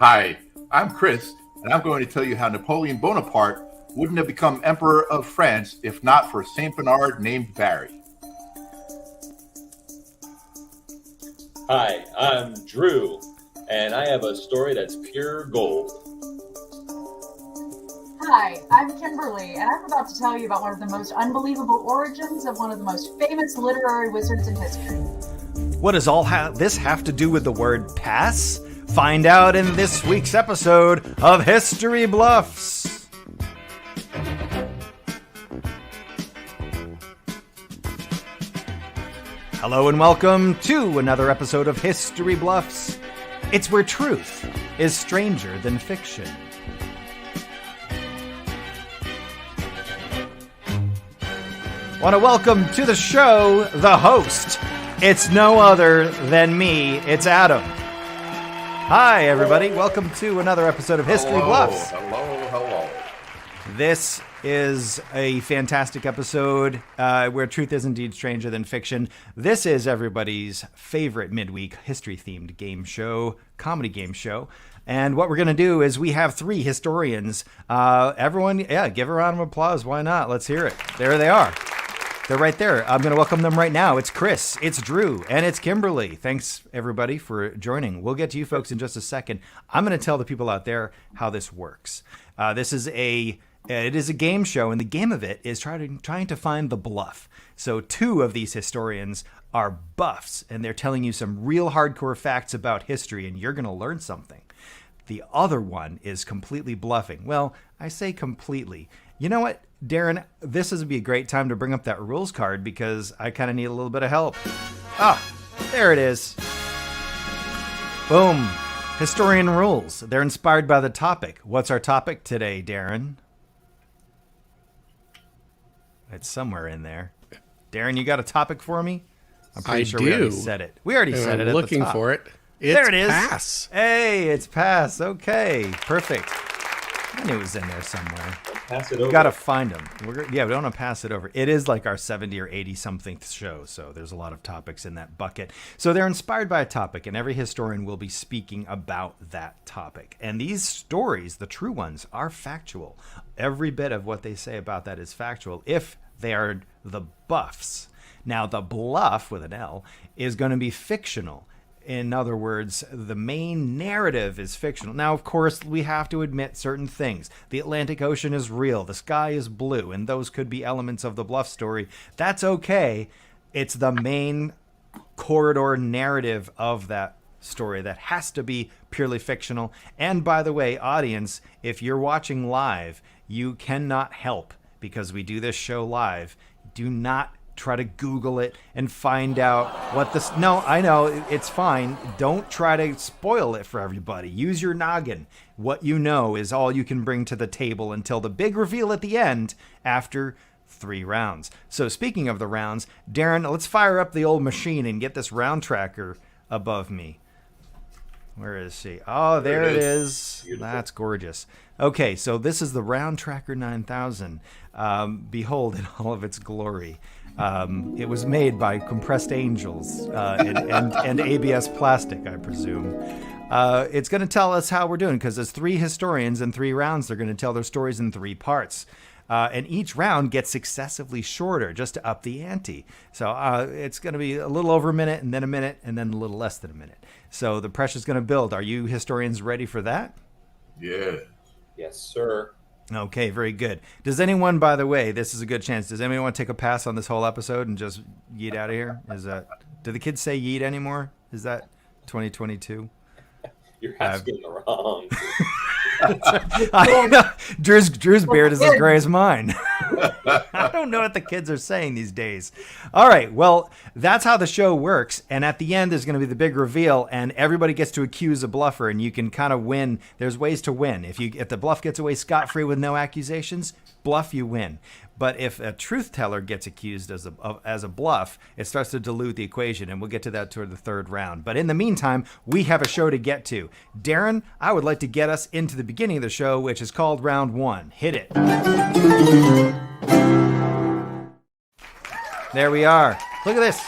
Hi, I'm Chris, and I'm going to tell you how Napoleon Bonaparte wouldn't have become Emperor of France if not for Saint Bernard named Barry. Hi, I'm Drew, and I have a story that's pure gold. Hi, I'm Kimberly, and I'm about to tell you about one of the most unbelievable origins of one of the most famous literary wizards in history. What does all this have to do with the word pass? Find out in this week's episode of History Bluffs. Hello and welcome to another episode of History Bluffs. It's where truth is stranger than fiction. Want to welcome to the show the host. It's no other than me. It's Adam. Hi, everybody. Welcome to another episode of History Bluffs. Hello. This is a fantastic episode where truth is indeed stranger than fiction. This is everybody's favorite midweek history-themed game show, comedy game show. And what we're going to do is we have three historians. Everyone, give a round of applause. Why not? Let's hear it. There they are. They're right there. I'm going to welcome them right now. It's Chris, it's Drew, and it's Kimberly. Thanks, everybody, for joining. We'll get to you folks in just a second. I'm going to tell the people out there how this works. It is a game show, and the game of it is trying to find the bluff. So two of these historians are buffs, and they're telling you some real hardcore facts about history, and you're going to learn something. The other one is completely bluffing. Well, I say completely. You know what, Darren? This would be a great time to bring up that rules card because I kind of need a little bit of help. There it is. Boom. Historian rules. They're inspired by the topic. What's our topic today, Darren? It's somewhere in there. Darren, you got a topic for me? I'm pretty sure we already said it. We already said it at the top. I'm looking for it. There it is. Pass. Hey, it's pass. Okay, perfect. I knew it was in there somewhere. Pass it over. We got to find them. We don't want to pass it over. It is like our 70 or 80 something show, so there's a lot of topics in that bucket. So they're inspired by a topic, and every historian will be speaking about that topic. And these stories, the true ones, are factual. Every bit of what they say about that is factual if they are the buffs. Now, the bluff, with an L, is going to be fictional. In other words, the main narrative is fictional. Now, of course, we have to admit certain things. The Atlantic Ocean is real. The sky is blue. And those could be elements of the bluff story. That's okay. It's the main corridor narrative of that story that has to be purely fictional. And by the way, audience, if you're watching live, you cannot help because we do this show live. Do not try to Google it and find out what this... No, I know, it's fine. Don't try to spoil it for everybody. Use your noggin. What you know is all you can bring to the table until the big reveal at the end after 3 rounds. So speaking of the rounds, Darren, let's fire up the old machine and get this round tracker above me. Where is she? Oh, there it is. That's gorgeous. Okay, so this is the Round Tracker 9000. Behold in all of its glory. It was made by Compressed Angels and ABS plastic, I presume. It's going to tell us how we're doing because there's 3 historians in 3 rounds. They're going to tell their stories in 3 parts. And each round gets successively shorter just to up the ante. So it's going to be a little over a minute, and then a little less than a minute. So the pressure's going to build. Are you historians ready for that? Yeah. Yes, sir. Okay, very good. Does anyone, by the way, this is a good chance, does anyone want to take a pass on this whole episode and just yeet out of here? Do the kids say yeet anymore? Is that 2022? You're asking the wrong. I know. Drew's beard is as gray as mine. I don't know what the kids are saying these days. All right, well, that's how the show works. And at the end, there's going to be the big reveal, and everybody gets to accuse a bluffer, and you can kind of win. There's ways to win. If the bluff gets away scot-free with no accusations, bluff, you win. But if a truth teller gets accused as a bluff, it starts to dilute the equation, and we'll get to that toward the 3rd round. But in the meantime, we have a show to get to. Darren, I would like to get us into the beginning of the show, which is called Round 1. Hit it. There we are. Look at this.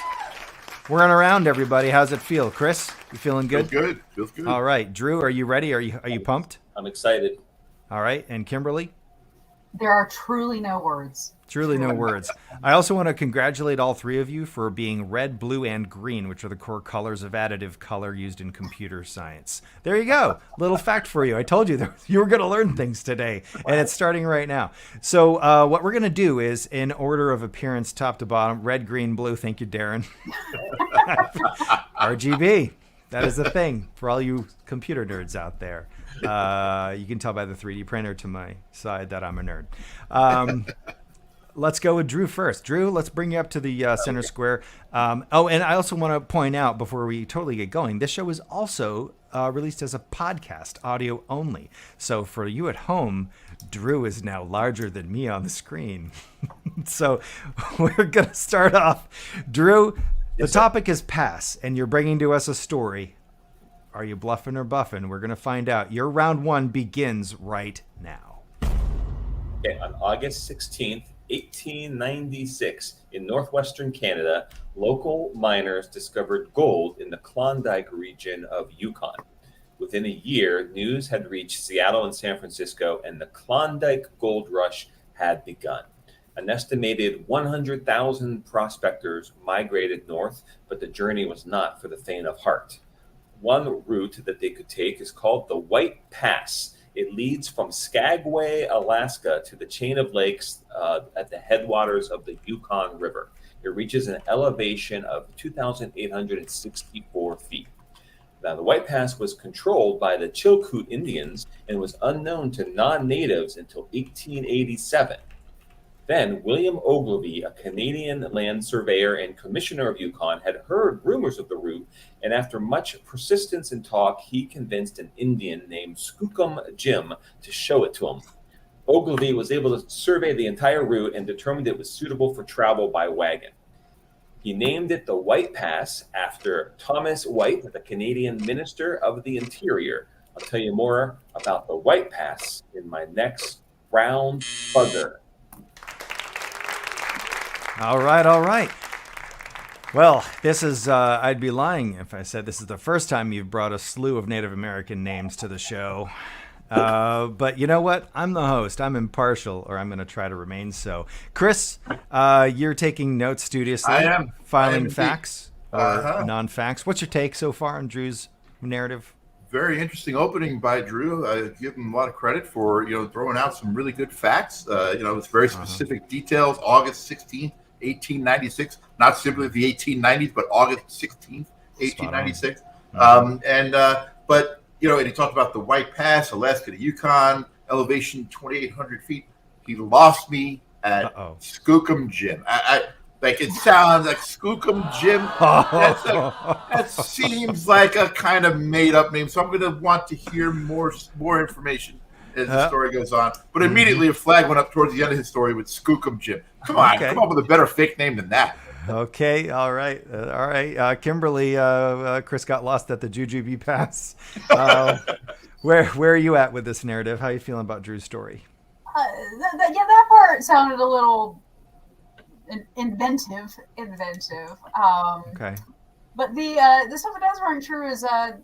We're in a round, everybody. How's it feel, Chris? You feeling good? Feels good. All right, Drew, are you ready? Are you pumped? I'm excited. All right, and Kimberly? There are truly no words. Truly no words. I also want to congratulate all three of you for being red, blue, and green, which are the core colors of additive color used in computer science. There you go. Little fact for you. I told you that you were going to learn things today, and it's starting right now. So what we're going to do is, in order of appearance, top to bottom, red, green, blue. Thank you, Darren. RGB. That is the thing for all you computer nerds out there. You can tell by the 3D printer to my side that I'm a nerd. Let's go with Drew first. Drew, let's bring you up to the center square. And I also want to point out before we totally get going, this show is also released as a podcast, audio only. So for you at home, Drew is now larger than me on the screen. So we're going to start off. Drew, the topic is pass, and you're bringing to us a story. Are you bluffing or buffing? We're going to find out. Your round one begins right now. Okay, on August 16th, 1896, in northwestern Canada, local miners discovered gold in the Klondike region of Yukon. Within a year, news had reached Seattle and San Francisco, and the Klondike gold rush had begun. An estimated 100,000 prospectors migrated north, but the journey was not for the faint of heart. One route that they could take is called the White Pass. It leads from Skagway, Alaska, to the chain of lakes at the headwaters of the Yukon River. It reaches an elevation of 2,864 feet. Now, the White Pass was controlled by the Chilkoot Indians and was unknown to non-natives until 1887. Then, William Ogilvy, a Canadian land surveyor and commissioner of Yukon, had heard rumors of the route, and after much persistence and talk, he convinced an Indian named Skookum Jim to show it to him. Ogilvy was able to survey the entire route and determined it was suitable for travel by wagon. He named it the White Pass after Thomas White, the Canadian Minister of the Interior. I'll tell you more about the White Pass in my next round buzzer. All right. Well, this is, I'd be lying if I said this is the first time you've brought a slew of Native American names to the show. But you know what? I'm the host. I'm impartial, or I'm going to try to remain so. Chris, you're taking notes studiously. I am. Filing facts or non-facts. What's your take so far on Drew's narrative? Very interesting opening by Drew. I give him a lot of credit for throwing out some really good facts. It's very specific details. August 16th, 1896, not simply the 1890s, but August 16th, 1896. But and he talked about the White Pass, Alaska to Yukon, elevation 2,800 feet. He lost me at Skookum Jim. Like it sounds like Skookum Jim. That seems like a kind of made up name. So I'm going to want to hear more information as the story goes on. But immediately a flag went up towards the end of his story with Skookum Jim. Come on, come up with a better fake name than that. Okay, all right. Kimberly, Chris got lost at the Jujube Pass. Where are you at with this narrative? How are you feeling about Drew's story? That part sounded a little inventive. Okay. But the stuff that does ring true is a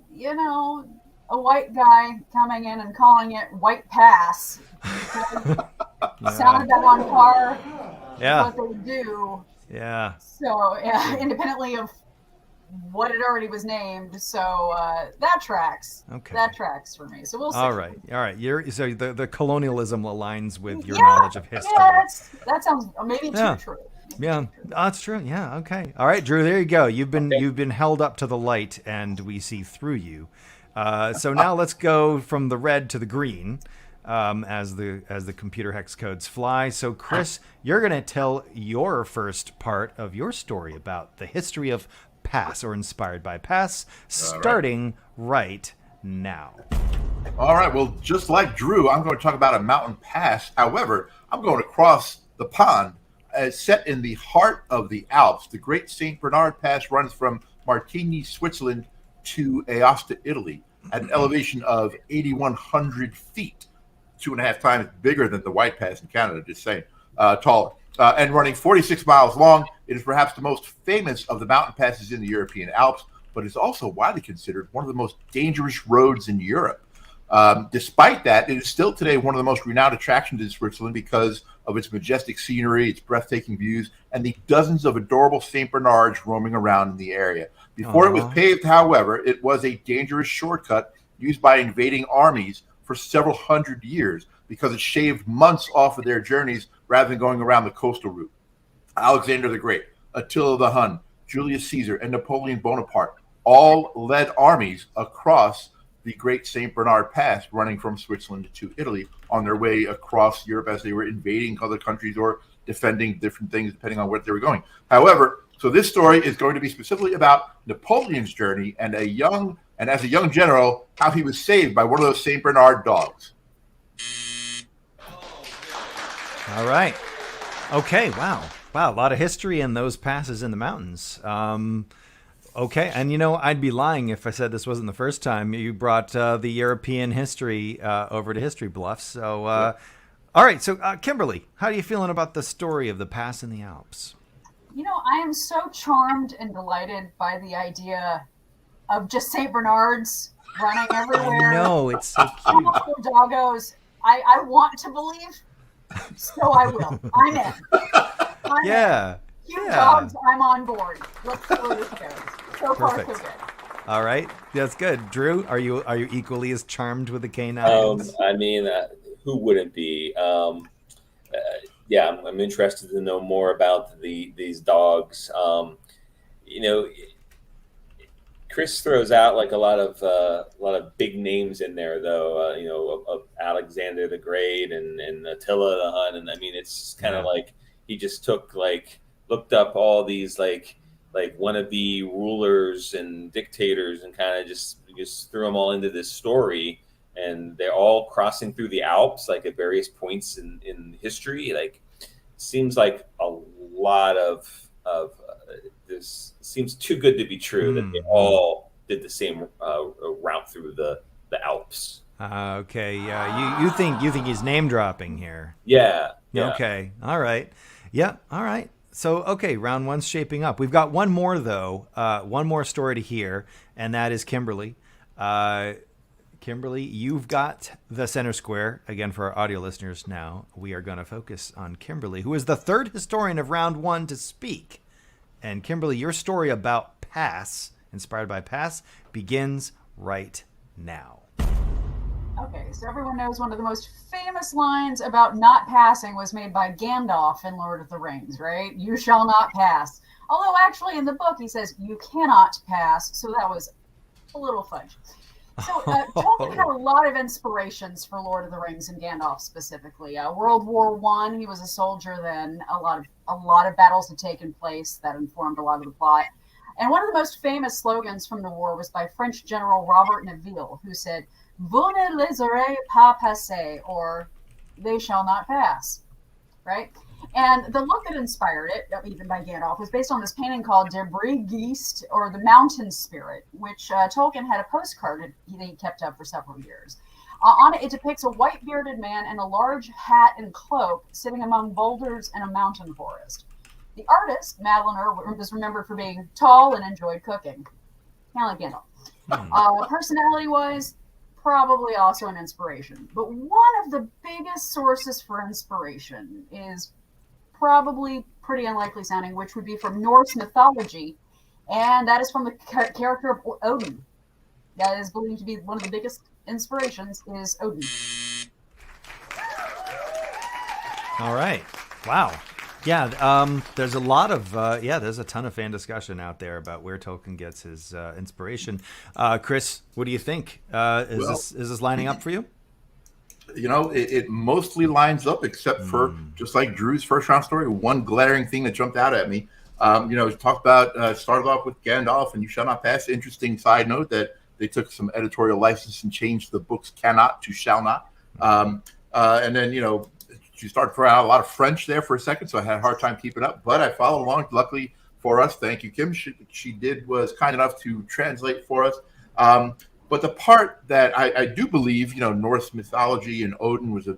white guy coming in and calling it White Pass. Sounded that on par with what they do. Yeah. So independently of what it already was named, so that tracks. Okay. That tracks for me. So we'll see. All right. So the colonialism aligns with your knowledge of history. Yeah, that sounds maybe too true. Yeah, that's true. Yeah, okay. All right, Drew, there you go. You've been held up to the light, and we see through you. So now let's go from the red to the green, as the computer hex codes fly. So Chris, you're going to tell your first part of your story about the history of Pass, or inspired by Pass, starting right now. All right. Well, just like Drew, I'm going to talk about a mountain pass. However, I'm going across the pond. Set in the heart of the Alps, the Great St. Bernard Pass runs from Martigny, Switzerland to Aosta, Italy, at an elevation of 8,100 feet, 2.5 times bigger than the White Pass in Canada, just saying, taller. And running 46 miles long, it is perhaps the most famous of the mountain passes in the European Alps, but is also widely considered one of the most dangerous roads in Europe. Despite that, it is still today one of the most renowned attractions in Switzerland because of its majestic scenery, its breathtaking views, and the dozens of adorable St. Bernards roaming around in the area. Before it was paved, however, it was a dangerous shortcut used by invading armies for several hundred years because it shaved months off of their journeys rather than going around the coastal route. Alexander the Great, Attila the Hun, Julius Caesar, and Napoleon Bonaparte all led armies across the Great St. Bernard Pass, running from Switzerland to Italy on their way across Europe as they were invading other countries or defending different things depending on where they were going. However, so this story is going to be specifically about Napoleon's journey and as a young general, how he was saved by one of those St. Bernard dogs. All right. Okay. Wow. A lot of history in those passes in the mountains. Okay, and I'd be lying if I said this wasn't the first time you brought the European history over to History Bluffs. So, all right, so Kimberly, how are you feeling about the story of the pass in the Alps? I am so charmed and delighted by the idea of just St. Bernards running everywhere. No, it's so cute. Doggos. I want to believe, so I will. I'm in. Yeah. Cute dogs, I'm on board. Let's see where this goes. So far, so good. All right, that's good. Drew, are you equally as charmed with the canines? I mean, who wouldn't be? Yeah, I'm interested to know more about these dogs. Chris throws out like a lot of big names in there, though. Of Alexander the Great and Attila the Hun, and I mean, it's kind of like he just looked up all these like wannabe rulers and dictators and kind of just threw them all into this story, and they're all crossing through the Alps like at various points in history. Like, seems like a lot of this seems too good to be true that they all did the same route through the Alps. Okay, yeah, you think he's name dropping here? Yeah. Okay, all right, yeah, all right. So, okay, round one's shaping up. We've got one more, though, one more story to hear, and that is Kimberly. Kimberly, you've got the center square. Again, for our audio listeners now, we are going to focus on Kimberly, who is the third historian of round one to speak. And Kimberly, your story about Pass, inspired by Pass, begins right now. Okay, so everyone knows one of the most famous lines about not passing was made by Gandalf in Lord of the Rings, right? You shall not pass. Although actually in the book he says you cannot pass, so that was a little fudge. So Tolkien had a lot of inspirations for Lord of the Rings and Gandalf specifically. World War I, he was a soldier then. A lot of battles had taken place that informed a lot of the plot. And one of the most famous slogans from the war was by French General Robert Nivelle, who said, "Vous ne laisserez pas passer," or "they shall not pass," right? And the look that inspired it, even by Gandalf, was based on this painting called Der Berggeist, or the Mountain Spirit, which Tolkien had a postcard that he kept up for several years. On it depicts a white-bearded man in a large hat and cloak sitting among boulders in a mountain forest. The artist, Madlener, was remembered for being tall and enjoyed cooking. Kind of like Gandalf. Personality-wise, probably also an inspiration. But one of the biggest sources for inspiration is probably pretty unlikely sounding, which would be from Norse mythology, and that is from the character of Odin. That is believed to be one of the biggest inspirations is Odin. All right. Wow. Yeah, there's a lot of, there's a ton of fan discussion out there about where Tolkien gets his inspiration. Chris, what do you think? Is this lining up for you? It mostly lines up, except for, just like Drew's first round story, one glaring thing that jumped out at me. Talked about, started off with Gandalf and You Shall Not Pass. Interesting side note that they took some editorial license and changed the books cannot to shall not. And then, she started throwing out a lot of French there for a second, so I had a hard time keeping up. But I followed along. Luckily for us, thank you, Kim. She was kind enough to translate for us. But the part that I do believe, Norse mythology and Odin was a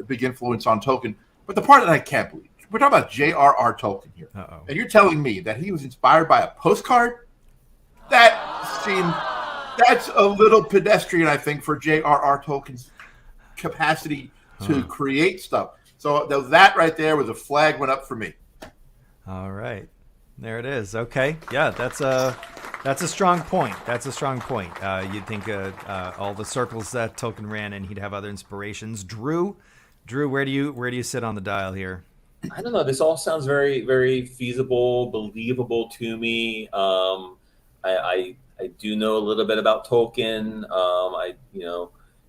big influence on Tolkien. But the part that I can't believe, we're talking about J.R.R. Tolkien here, and you're telling me that he was inspired by a postcard? That seemed that's a little pedestrian, I think, for J.R.R. Tolkien's capacity to create stuff. So that right there was a flag went up for me. All right, there it is. Okay, yeah, that's a strong point. That's a strong point. You'd think all the circles that Tolkien ran in, he'd have other inspirations. Drew, where do you sit on the dial here? I don't know. This all sounds very, very feasible, believable to me. I do know a little bit about Tolkien.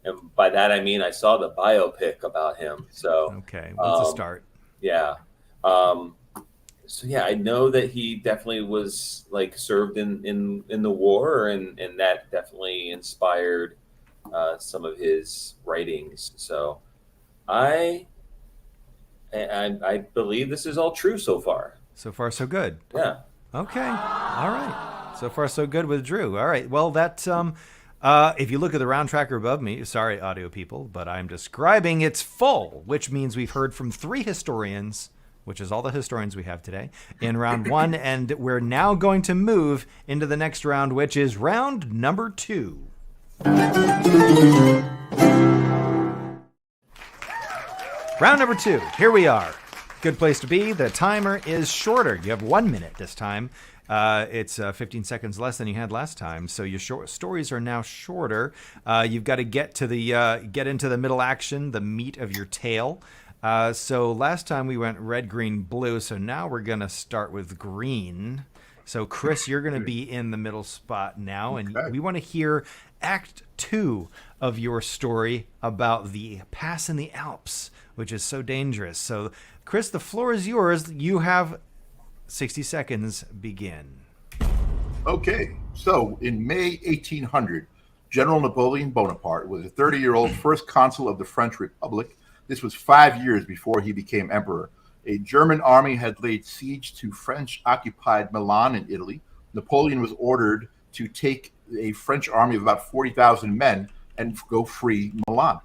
And by that I mean I saw the biopic about him. So okay, that's a start. Yeah. So yeah, I know that he definitely was like served in the war, and that definitely inspired some of his writings. So I believe this is all true so far. So far, so good. Yeah. Okay. All right. So far, so good with Drew. All right. Well, that's if you look at the round tracker above me, sorry, audio people, but I'm describing it's full, which means we've heard from 3 historians, which is all the historians we have today, in round 1, and we're now going to move into the next round, which is round number 2. Round number 2. Here we are. Good place to be. The timer is shorter. You have 1 minute this time. It's 15 seconds less than you had last time, so your short stories are now shorter. You've got to get into the middle action, the meat of your tale. So last time we went red, green, blue, so now we're going to start with green. So Chris, you're going to be in the middle spot now, and we want to hear Act 2 of your story about the pass in the Alps, which is so dangerous. So Chris, the floor is yours. You have 60 seconds, begin. Okay, so in May 1800, General Napoleon Bonaparte was a 30-year-old first consul of the French Republic. This was 5 years before he became emperor. A German army had laid siege to French-occupied Milan in Italy. Napoleon was ordered to take a French army of about 40,000 men and go free Milan.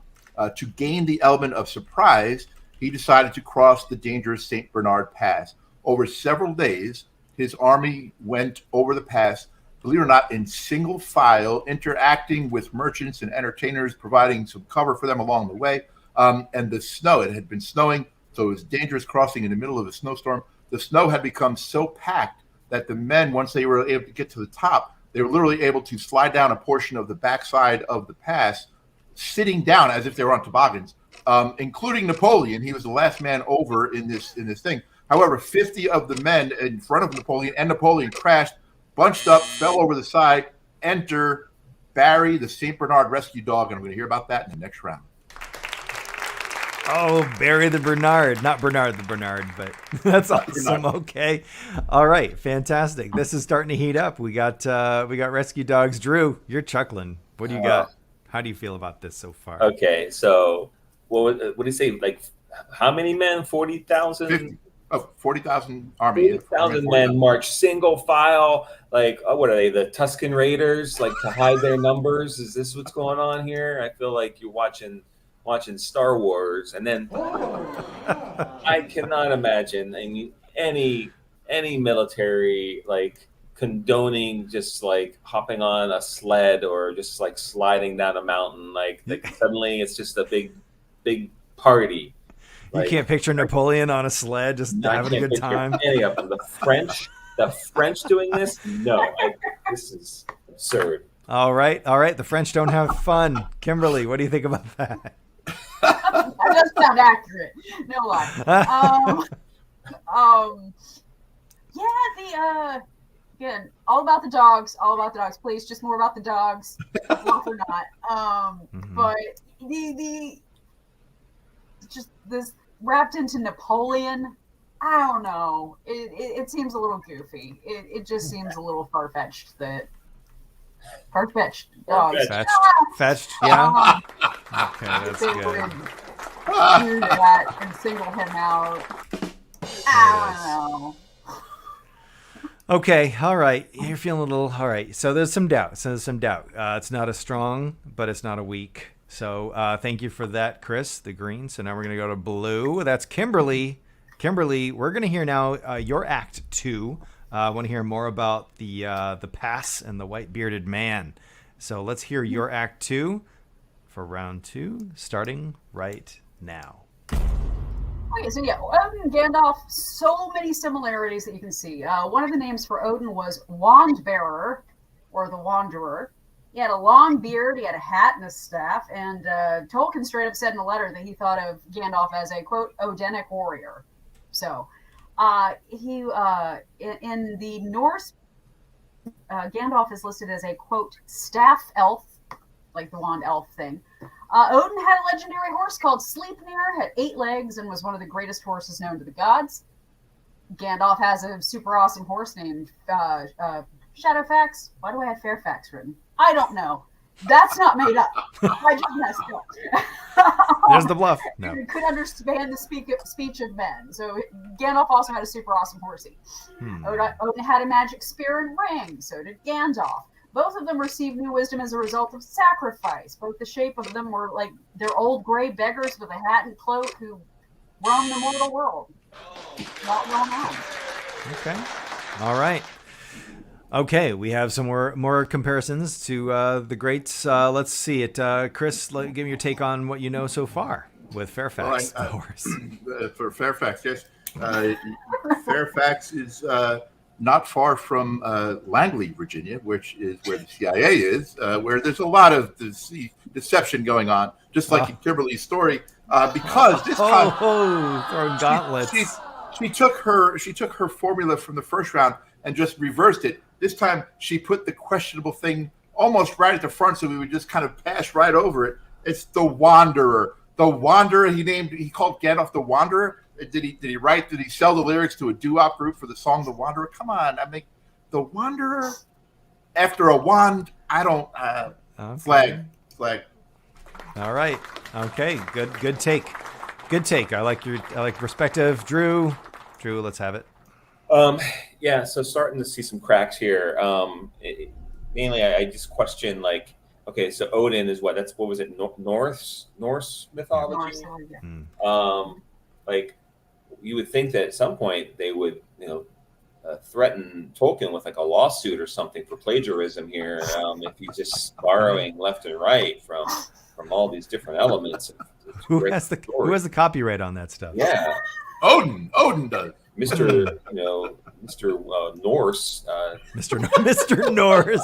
To gain the element of surprise, he decided to cross the dangerous St. Bernard Pass. Over several days, his army went over the pass, believe it or not, in single file, interacting with merchants and entertainers, providing some cover for them along the way. And the snow, it had been snowing, so it was dangerous crossing in the middle of a snowstorm. The snow had become so packed that the men, once they were able to get to the top, they were literally able to slide down a portion of the backside of the pass, sitting down as if they were on toboggans, including Napoleon. He was the last man over in this thing. However, 50 of the men in front of Napoleon and Napoleon crashed, bunched up, fell over the side. Enter Barry, the St. Bernard rescue dog, and I'm going to hear about that in the next round. Oh, Barry the Bernard. Not Bernard the Bernard, but that's awesome. Okay. All right. Fantastic. This is starting to heat up. We got rescue dogs. Drew, you're chuckling. What do you got? How do you feel about this so far? Okay. So what do you say? Like how many men? 40,000? 40,000 army. 40,000 men march single file. Like, what are they? The Tuscan Raiders, like to hide their numbers. Is this what's going on here? I feel like you're watching Star Wars, and then I cannot imagine any military like condoning just like hopping on a sled or just like sliding down a mountain. Like suddenly it's just a big party. You can't picture Napoleon on a sled just having a good time. Any of them. The French doing this? No, this is absurd. All right. The French don't have fun. Kimberly, what do you think about that? That does sound accurate. No lie. Again, all about the dogs. Please, just more about the dogs. Wolf or not. But the just this wrapped into Napoleon. I don't know. It seems a little goofy. It just seems a little far-fetched that. Far-fetched dogs. Fetched, yeah. Okay, that's they good. would do that and single him out. I don't know. Okay, all right. You're feeling a little all right. So there's some doubt. It's not a strong, but it's not a weak. So thank you for that, Chris, the green. So now we're going to go to blue. That's Kimberly. Kimberly, we're going to hear now your Act 2 I want to hear more about the pass and the white bearded man. So let's hear your act 2 for round 2, starting right now. Okay, so yeah, Odin and Gandalf, so many similarities that you can see. One of the names for Odin was Wand Bearer, or the Wanderer. He had a long beard, he had a hat and a staff, and Tolkien straight up said in a letter that he thought of Gandalf as a, quote, Odinic warrior. So, he in the Norse, Gandalf is listed as a, quote, staff elf, like the wand elf thing. Odin had a legendary horse called Sleipnir, had 8 legs, and was one of the greatest horses known to the gods. Gandalf has a super awesome horse named Shadowfax. Why do I have Fairfax written? I don't know. That's not made up. I just messed up. There's the bluff. No. He could understand the speech of men. So Gandalf also had a super awesome horsey. Odin had a magic spear and ring. So did Gandalf. Both of them received new wisdom as a result of sacrifice. Both the shape of them were like they're old gray beggars with a hat and cloak who roam the mortal world. Not well known. Okay. All right. Okay, we have some more comparisons to the greats. Let's see it. Chris, give me your take on what you know so far with Fairfax, the horse. For Fairfax, yes. Fairfax is not far from Langley, Virginia, which is where the CIA is, where there's a lot of deception going on, just like in Kimberly's story. Because this time, throwing gauntlets. She took her formula from the first round and just reversed it. This time, she put the questionable thing almost right at the front, so we would just kind of pass right over it. It's the Wanderer. The Wanderer. He called Gandalf the Wanderer. Did he sell the lyrics to a doo-wop group for the song The Wanderer? Come on, I mean, the Wanderer after a wand. I don't flag. All right. Okay. Good take. Good take. I like perspective. Drew, let's have it. Yeah, so starting to see some cracks here. Mainly, I just question, like, okay, so Odin is what? What was it? Norse mythology. Like, you would think that at some point they would, threaten Tolkien with like a lawsuit or something for plagiarism here, if he's just borrowing left and right from all these different elements. Who has the copyright on that stuff? Yeah, Odin does. Mr. Norse. Mr. Norse.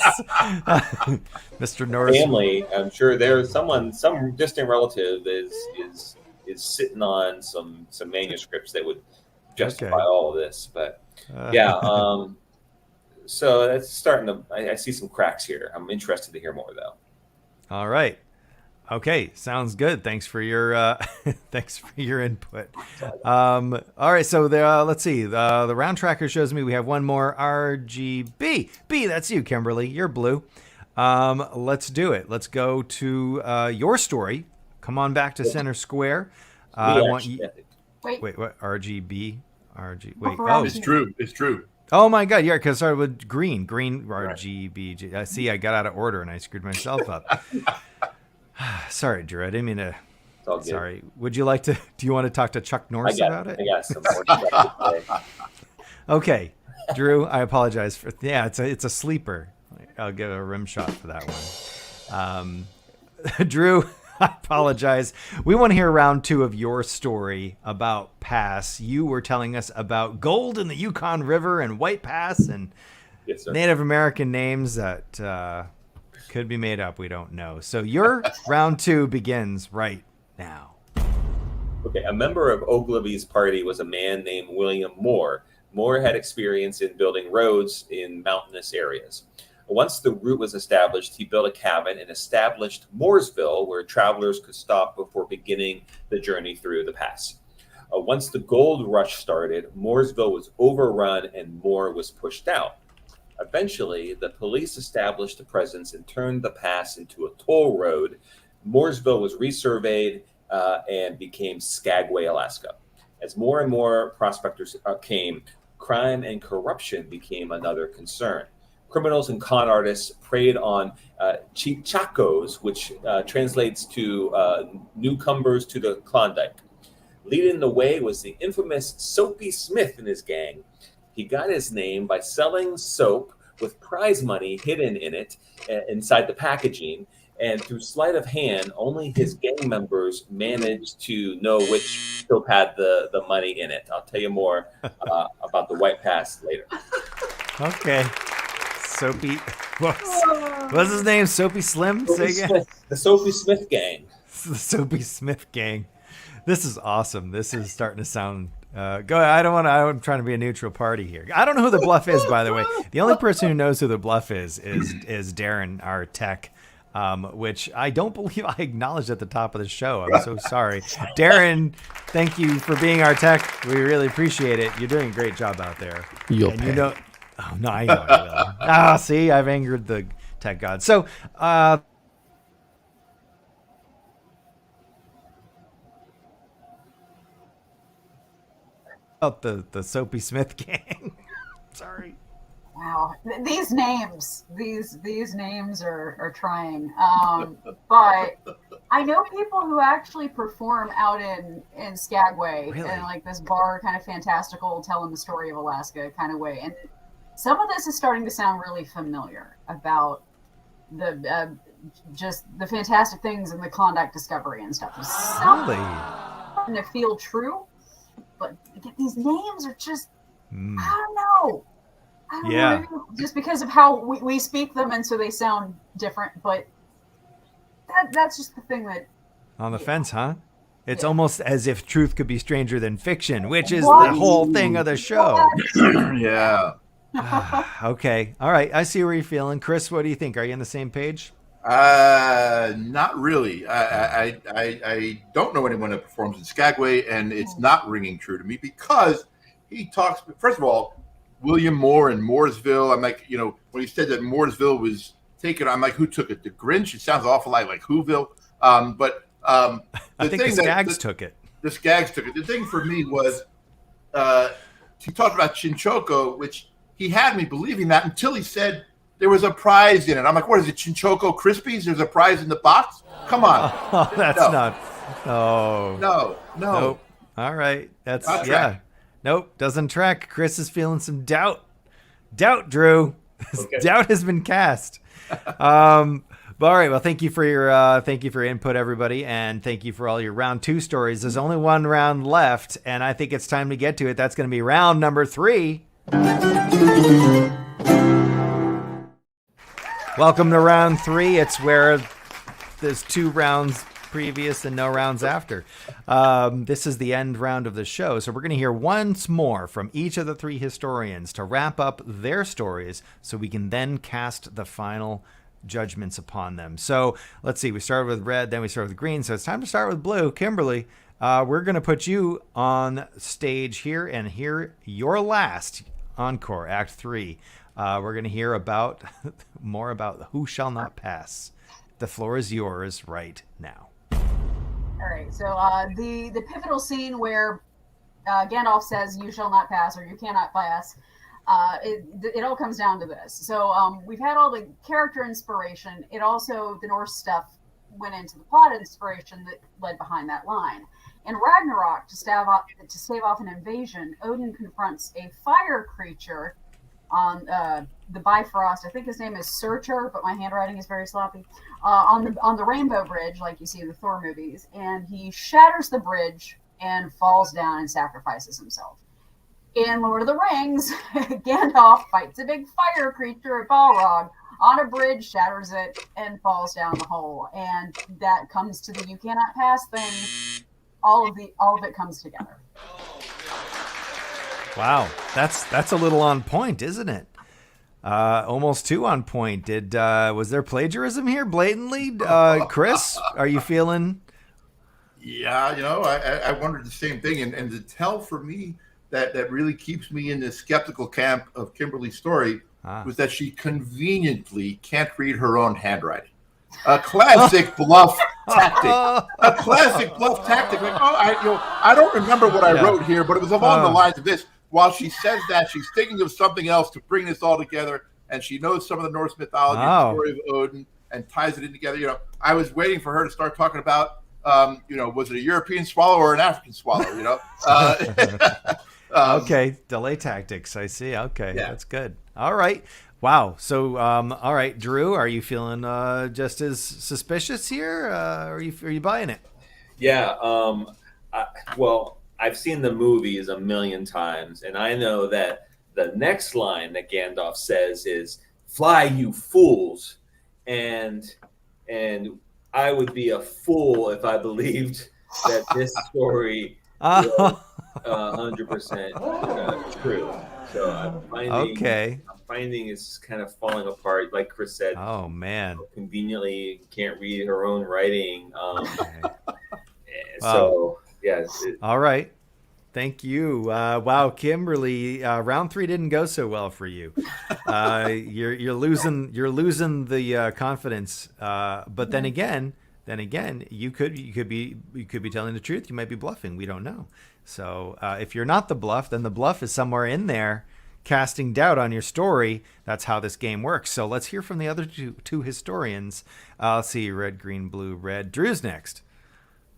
Mr. Norse. Family. I'm sure there's some distant relative is sitting on some manuscripts that would justify all of this. But yeah, so that's starting to. I see some cracks here. I'm interested to hear more though. All right. Okay, sounds good. Thanks for your input. All right, so let's see. The round tracker shows me we have one more RGB. B, that's you, Kimberly. You're blue. Let's do it. Let's go to your story. Come on back to center square. I want you. Wait, what? RGB? RG. Wait. Oh, it's true. It's true. Oh my God! Yeah, because I started with green. RGB. See, I got out of order and I screwed myself up. Sorry, Drew. I didn't mean to. It's all good. Sorry. Would you like to? Do you want to talk to Chuck Norris about it? I got some more stuff to say. Okay, Drew. I apologize for. Yeah, it's a sleeper. I'll give a rim shot for that one. Drew, I apologize. We want to hear round 2 of your story about Pass. You were telling us about gold in the Yukon River and White Pass and Native American names that. Could be made up. We don't know. So your round 2 begins right now. Okay. A member of Ogilvy's party was a man named William Moore. Moore had experience in building roads in mountainous areas. Once the route was established, he built a cabin and established Mooresville, where travelers could stop before beginning the journey through the pass. Once the gold rush started, Mooresville was overrun and Moore was pushed out. Eventually, the police established a presence and turned the pass into a toll road. Mooresville was resurveyed and became Skagway, Alaska. As more and more prospectors came, crime and corruption became another concern. Criminals and con artists preyed on chichacos, which translates to newcomers to the Klondike. Leading the way was the infamous Soapy Smith and his gang. He got his name by selling soap with prize money hidden in it inside the packaging. And through sleight of hand, only his gang members managed to know which soap had the money in it. I'll tell you more about the White Pass later. Okay. Soapy. What's his name? Soapy Slim? Say again. Smith, the Soapy Smith gang. The Soapy Smith gang. This is awesome. This is starting to sound. I'm trying to be a neutral party here. I don't know who the Bluff is, by the way. The only person who knows who the Bluff is Darren, our tech. Which I don't believe I acknowledged at the top of the show. I'm so sorry. Darren, thank you for being our tech. We really appreciate it. You're doing a great job out there. You'll and pay. You know, oh, no, I know I will. See, I've angered the tech god. So, about the Soapy Smith gang. Sorry. Wow, these names are trying. But I know people who actually perform out in Skagway Really? in like this bar, kind of fantastical, telling the story of Alaska kind of way. And some of this is starting to sound really familiar about the just the fantastic things in the Klondike discovery and stuff. Really? Starting to feel true, but these names are just I don't know. I don't Yeah. know, just because of how we speak them, and so they sound different. But that's just the thing that On the fence, huh? It's almost as if truth could be stranger than fiction, which is What? the whole thing of the show. Yeah. Okay. All right. I see where you're feeling. Chris, what do you think? Are you on the same page? Not really. I don't know anyone that performs in Skagway, and it's not ringing true to me because he talks. First of all, William Moore in Mooresville. I'm like, when he said that Mooresville was taken, I'm like, who took it? The Grinch? It sounds awful like Whoville. I think the Skags took it. The Skags took it. The thing for me was he talked about Chinchoco, which he had me believing that until he said there was a prize in it. I'm like, what is it, Chinchoco Krispies? There's a prize in the box? Come on. Oh, that's not. Oh. No. Nope. All right. That's, Not yeah. track. Nope. Doesn't track. Chris is feeling some doubt. Doubt, Drew. Okay. Doubt has been cast. But all right. Well, thank you for your input, everybody, and thank you for all your round 2 stories. There's only one round left, and I think it's time to get to it. That's going to be round number 3. Welcome to round 3. It's where there's 2 rounds previous and no rounds after. This is the end round of the show, so we're going to hear once more from each of the 3 historians to wrap up their stories so we can then cast the final judgments upon them. So let's see, we started with red, then we started with green, so it's time to start with blue. Kimberly, we're going to put you on stage here and hear your last encore, Act 3. We're going to hear about more about Who Shall Not Pass. The floor is yours right now. All right, so the pivotal scene where Gandalf says, "You shall not pass," or "You cannot pass," it all comes down to this. So we've had all the character inspiration. It also, the Norse stuff went into the plot inspiration that led behind that line. In Ragnarok, to stave off an invasion, Odin confronts a fire creature on the Bifrost. I think his name is Surtur, but my handwriting is very sloppy. On the Rainbow Bridge, like you see in the Thor movies, and he shatters the bridge and falls down and sacrifices himself. In Lord of the Rings, Gandalf fights a big fire creature at Balrog on a bridge, shatters it, and falls down the hole. And that comes to the "you cannot pass" thing. All of it comes together. Wow, that's a little on point, isn't it? Almost too on point. Was there plagiarism here blatantly? Chris, are you feeling? Yeah, I wondered the same thing. And the tell for me that really keeps me in the skeptical camp of Kimberly's story was that she conveniently can't read her own handwriting. A classic bluff tactic. A classic bluff tactic. Like, I don't remember what I wrote here, but it was along the lines of this. While she says that, she's thinking of something else to bring this all together, and she knows some of the Norse mythology, the story of Odin, and ties it in together. I was waiting for her to start talking about, was it a European swallow or an African swallow? Okay, delay tactics. I see. Okay, Yeah. that's good. All right. Wow. So, all right, Drew, are you feeling just as suspicious here? Are you buying it? Yeah. Well, I've seen the movies a million times, and I know that the next line that Gandalf says is "Fly, you fools," and and I would be a fool if I believed that this story was Oh, 100% true. So okay. I'm finding it's kind of falling apart. Like Chris said, Oh man. conveniently can't read her own writing. Okay. Wow. So yeah, All right. Thank you. Wow, Kimberly, round three didn't go so well for you. You're losing the confidence. But then again, you could be telling the truth. You might be bluffing. We don't know. So if you're not the bluff, then the bluff is somewhere in there, casting doubt on your story. That's how this game works. So let's hear from the other two historians. Let's see, red, green, blue, red. Drew's next.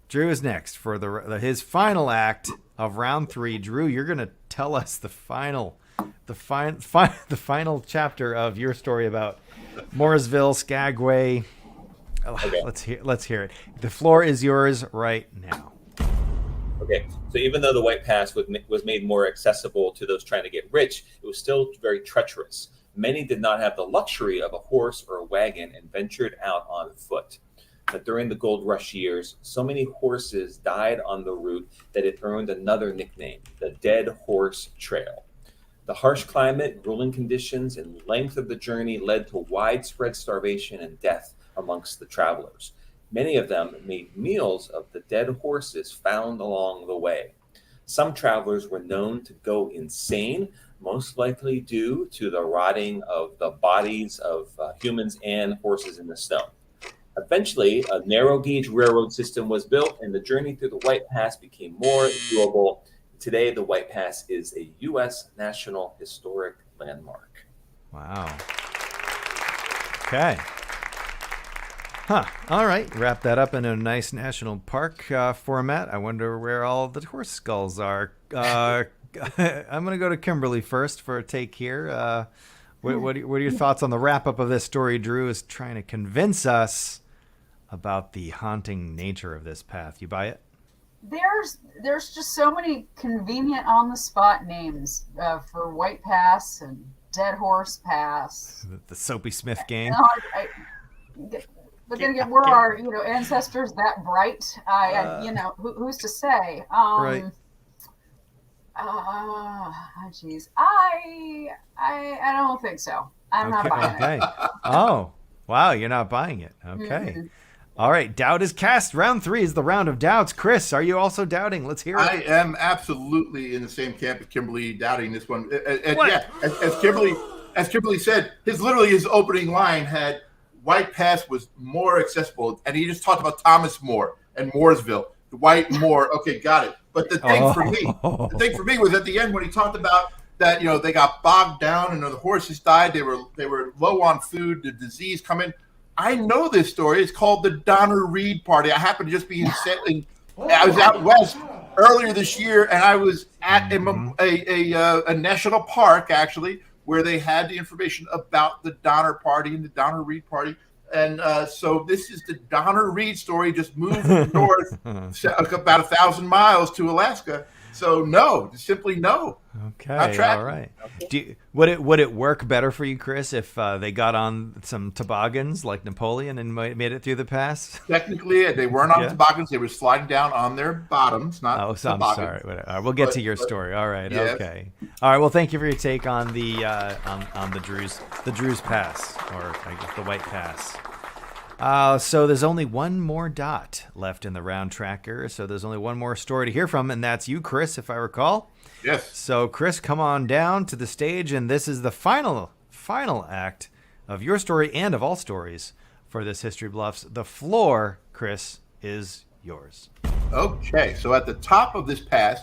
Drew is next for his final act of round three. Drew, you're gonna tell us the final chapter of your story about Mooresville, Skagway. Okay. Let's hear it. The floor is yours right now. okay. So even though the White Pass was made more accessible to those trying to get rich, it was still very treacherous. Many did not have the luxury of a horse or a wagon and ventured out on foot. But during the gold rush years, so many horses died on the route that it earned another nickname, the Dead Horse Trail. The harsh climate, grueling conditions, and length of the journey led to widespread starvation and death amongst the travelers. Many of them made meals of the dead horses found along the way. Some travelers were known to go insane, most likely due to the rotting of the bodies of humans and horses in the snow. Eventually, a narrow gauge railroad system was built, and the journey through the White Pass became more doable. Today, the White Pass is a U.S. National Historic Landmark. Wow. Okay. Huh. All right. Wrap that up in a nice national park format. I wonder where all the horse skulls are. I'm going to go to Kimberly first for a take here. What are your thoughts on the wrap up of this story? Drew is trying to convince us about the haunting nature of this path. You buy it? There's just so many convenient on the spot names for White Pass and Dead Horse Pass. The Soapy Smith game. But then again, were our ancestors that bright? Who's to say? Right. Geez, I don't think so. I'm not buying it. Okay. Oh, wow, you're not buying it. Okay. Mm-hmm. All right, doubt is cast. Round three is the round of doubts. Chris, are you also doubting? Let's hear it. I am absolutely in the same camp as Kimberly, doubting this one. Yeah, as Kimberly said, his opening line had White Pass was more accessible, and he just talked about Thomas More and Mooresville, the White Moor. Okay, got it. But the thing for me was at the end when he talked about that, they got bogged down and the horses died. They were low on food. The disease coming. I know this story. It's called the Donner Reed Party. I happened to just be I was out west earlier this year, and I was at a national park actually where they had the information about the Donner Party and the Donner Reed Party. And so this is the Donner Reed story. Just moved north about 1,000 miles to Alaska. So no, simply no. Okay, all right. Would it work better for you, Chris, if they got on some toboggans like Napoleon and made it through the pass? Technically, they weren't on toboggans; they were sliding down on their bottoms, not. Oh, so I'm sorry. We'll get to your story. All right. Yes. Okay. All right. Well, thank you for your take on the on the Drew's Pass, or I guess the White Pass. So there's only one more dot left in the round tracker. So there's only one more story to hear from, and that's you, Chris, if I recall. Yes. So Chris, come on down to the stage, and this is the final act of your story and of all stories for this History Bluffs. The floor, Chris, is yours. Okay. So at the top of this pass,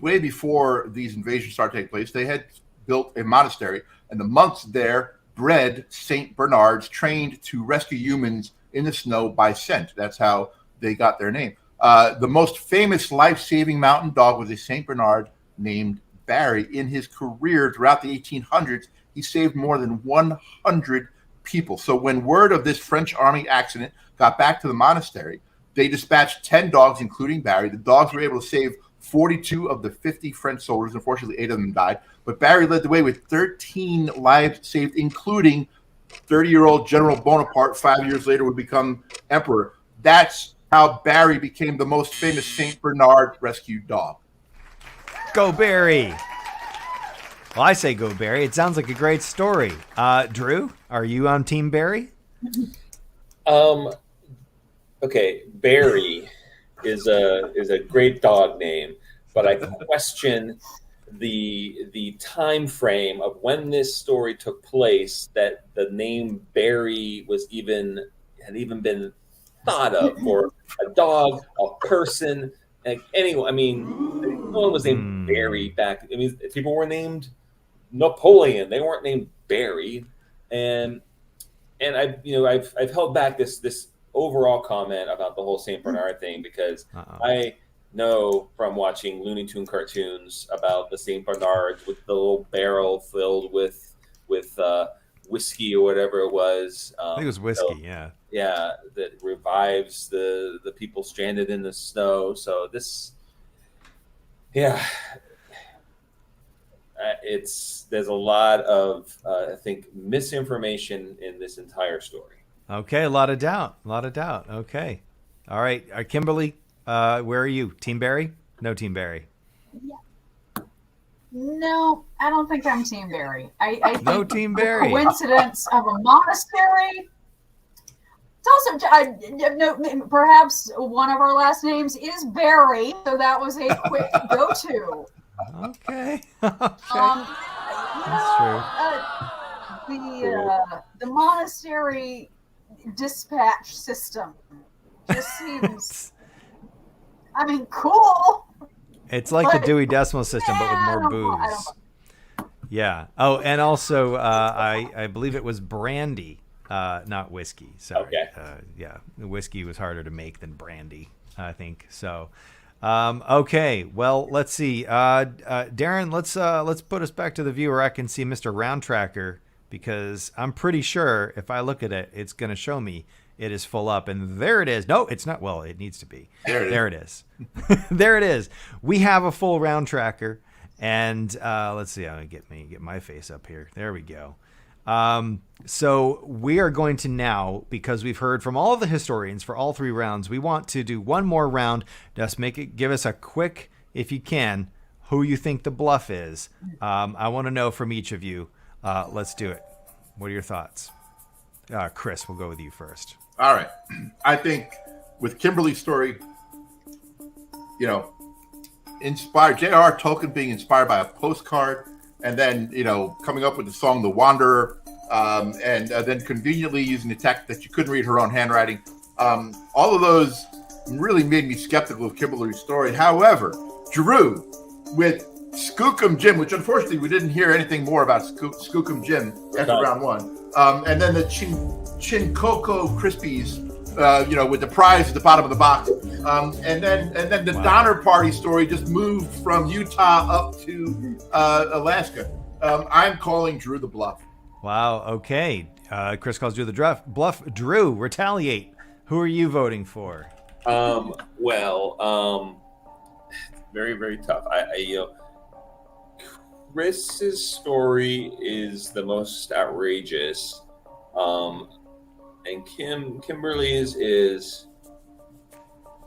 way before these invasions started taking place, they had built a monastery, and the monks there bred St. Bernards trained to rescue humans in the snow by scent. That's how they got their name. The most famous life-saving mountain dog was a St. Bernard named Barry. In his career throughout the 1800s, he saved more than 100 people. So when word of this French army accident got back to the monastery, they dispatched 10 dogs, including Barry. The dogs were able to save 42 of the 50 French soldiers. Unfortunately, 8 of them died. But Barry led the way with 13 lives saved, including 30-year-old General Bonaparte. 5 years later would become emperor. That's how Barry became the most famous St. Bernard rescue dog. Go Barry! Well, I say go Barry. It sounds like a great story. Drew, are you on Team Barry? Okay, Barry is a great dog name, but I question the time frame of when this story took place, that the name Barry had even been thought of for a dog, a person. Like anyone, I mean, no one was named Barry back. I mean, people were named Napoleon. They weren't named Barry. And I've held back this overall comment about the whole Saint Bernard thing because I know from watching Looney Tune cartoons about the Saint Bernards with the little barrel filled with whiskey or whatever it was. I think it was whiskey, yeah. Yeah, that revives the people stranded in the snow. So this, yeah, there's a lot of I think misinformation in this entire story. Okay, a lot of doubt. Okay, all right. Kimberly, where are you? Team Barry? No, Team Barry. Yeah. No, I don't think I'm Team Barry. I think no Team Barry. Coincidence of a monastery. It's also perhaps one of our last names is Barry, so that was a quick go-to. Okay. That's true. The monastery dispatch system just seems, cool. It's like the Dewey Decimal System, but with more booze. Yeah. Oh, and also, I believe it was brandy, not whiskey. Sorry. Okay. Yeah, the whiskey was harder to make than brandy, I think. So, okay. Well, let's see. Darren, let's put us back to the viewer. I can see Mr. Round Tracker because I'm pretty sure if I look at it, it's going to show me it is full up. And there it is. No, it's not. Well, it needs to be. There it is. There it is. We have a full Round Tracker. And let's see. I'll get my face up here. There we go. So we are going to now, because we've heard from all of the historians for all 3 rounds, we want to do one more round. Just give us a quick, if you can, who you think the bluff is. I want to know from each of you. Let's do it. What are your thoughts? Chris, we'll go with you first. All right. I think with Kimberly's story, inspired, J.R.R. Tolkien being inspired by a postcard, and then, coming up with the song The Wanderer, and then conveniently using the text that you couldn't read her own handwriting. All of those really made me skeptical of Kimberly's story. However, Drew, with Skookum Jim, which unfortunately we didn't hear anything more about Skookum Jim after round 1. And then the Chincoco Krispies, with the prize at the bottom of the box. And then the Donner Party story just moved from Utah up to Alaska. I'm calling Drew the bluff. Wow. Okay. Chris calls Drew the bluff. Drew, retaliate. Who are you voting for? Very, very tough. Chris's story is the most outrageous. And Kimberly's is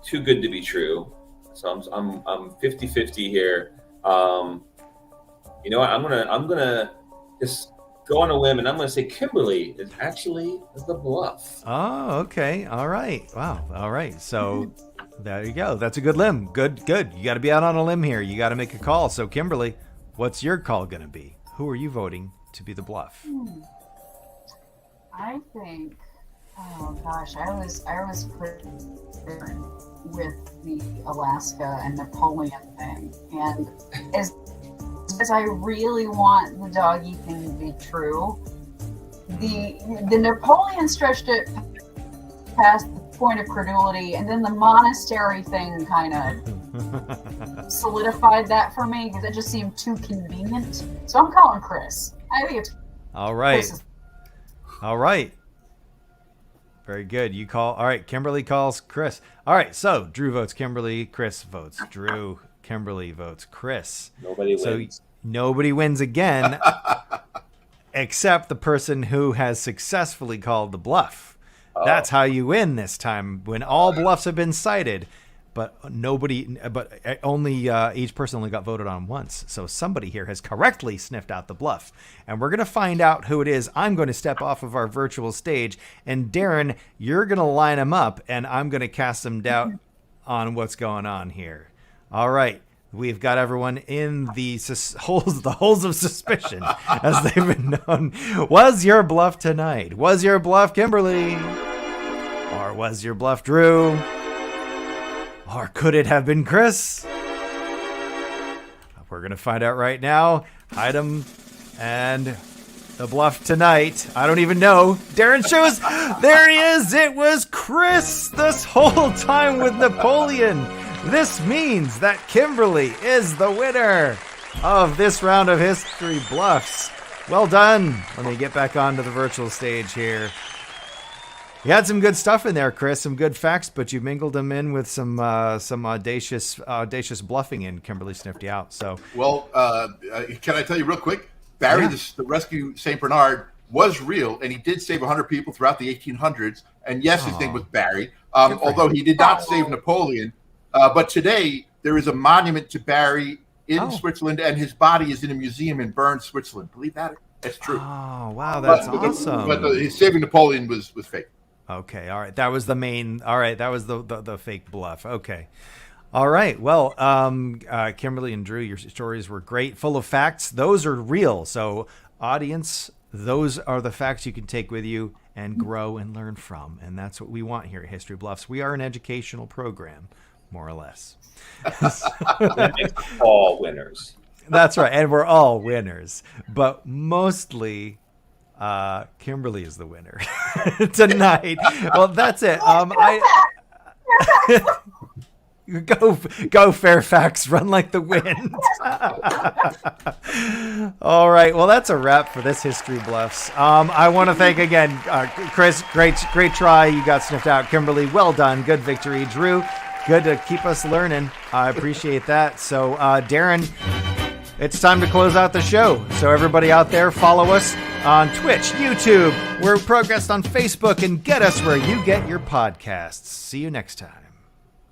too good to be true. So I'm 50-50 here. You know what? I'm gonna just go on a whim, and I'm gonna say Kimberly is actually the bluff. Oh, okay. All right. Wow. All right. So there you go. That's a good limb. Good. You got to be out on a limb here. You got to make a call. So Kimberly, what's your call gonna be? Who are you voting to be the bluff? I think. Oh gosh, I was pretty with the Alaska and Napoleon thing, and as I really want the doggy thing to be true, the Napoleon stretched it past the point of credulity, and then the monastery thing kind of solidified that for me because it just seemed too convenient. So I'm calling Chris. I think it's All right. Chris. All right. Very good. You call. All right. Kimberly calls Chris. All right. So Drew votes Kimberly. Chris votes Drew. Kimberly votes Chris. Nobody wins. So nobody wins again, except the person who has successfully called the bluff. Oh. That's how you win this time, when all bluffs have been cited, but only each person only got voted on once. So somebody here has correctly sniffed out the bluff, and we're going to find out who it is. I'm going to step off of our virtual stage, and Darren, you're going to line them up, and I'm going to cast some doubt on what's going on here. All right. We've got everyone in the holes of suspicion, as they've been known. Was your bluff tonight? Was your bluff Kimberly? Or was your bluff Drew? Or could it have been Chris? We're going to find out right now. Item and the bluff tonight. I don't even know. Darren shows. There he is. It was Chris this whole time with Napoleon. This means that Kimberly is the winner of this round of History Bluffs. Well done. Let me get back onto the virtual stage here. You had some good stuff in there, Chris, some good facts, but you mingled them in with some audacious bluffing, and Kimberly sniffed you out. So, well, can I tell you real quick? Barry, the rescue St. Bernard, was real, and he did save 100 people throughout the 1800s. And yes, his name was Barry, although he did not save Napoleon. But today, there is a monument to Barry in Switzerland, and his body is in a museum in Bern, Switzerland. Believe that? That's true. Oh, wow, that's awesome. But his saving Napoleon was fake. Okay, all right. That was the main. All right, that was the fake bluff. Okay. All right. Well, Kimberly and Drew, your stories were great, full of facts. Those are real. So, audience, those are the facts you can take with you and grow and learn from. And that's what we want here at History Bluffs. We are an educational program, more or less. That makes us all winners. That's right. And we're all winners. But mostly, Kimberly is the winner tonight. Well, that's it. Go Fairfax, run like the wind. All right. Well, that's a wrap for this History Bluffs. I want to thank again, Chris. Great try. You got sniffed out. Kimberly, well done. Good victory. Drew, good to keep us learning. I appreciate that. So, Darren, it's time to close out the show. So everybody out there, follow us on Twitch, YouTube. We're Progressed on Facebook, and get us where you get your podcasts. See you next time.